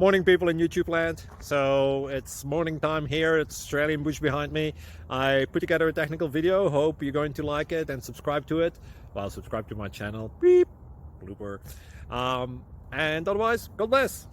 Morning, people in YouTube land. So it's morning time here. It's Australian bush behind me. I put together a technical video. Hope you're going to like it and subscribe to it. Well, subscribe to my channel. Beep. Blooper. And otherwise, God bless.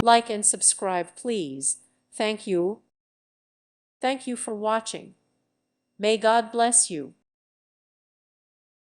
Like and subscribe, please. Thank you. Thank you for watching. May God bless you.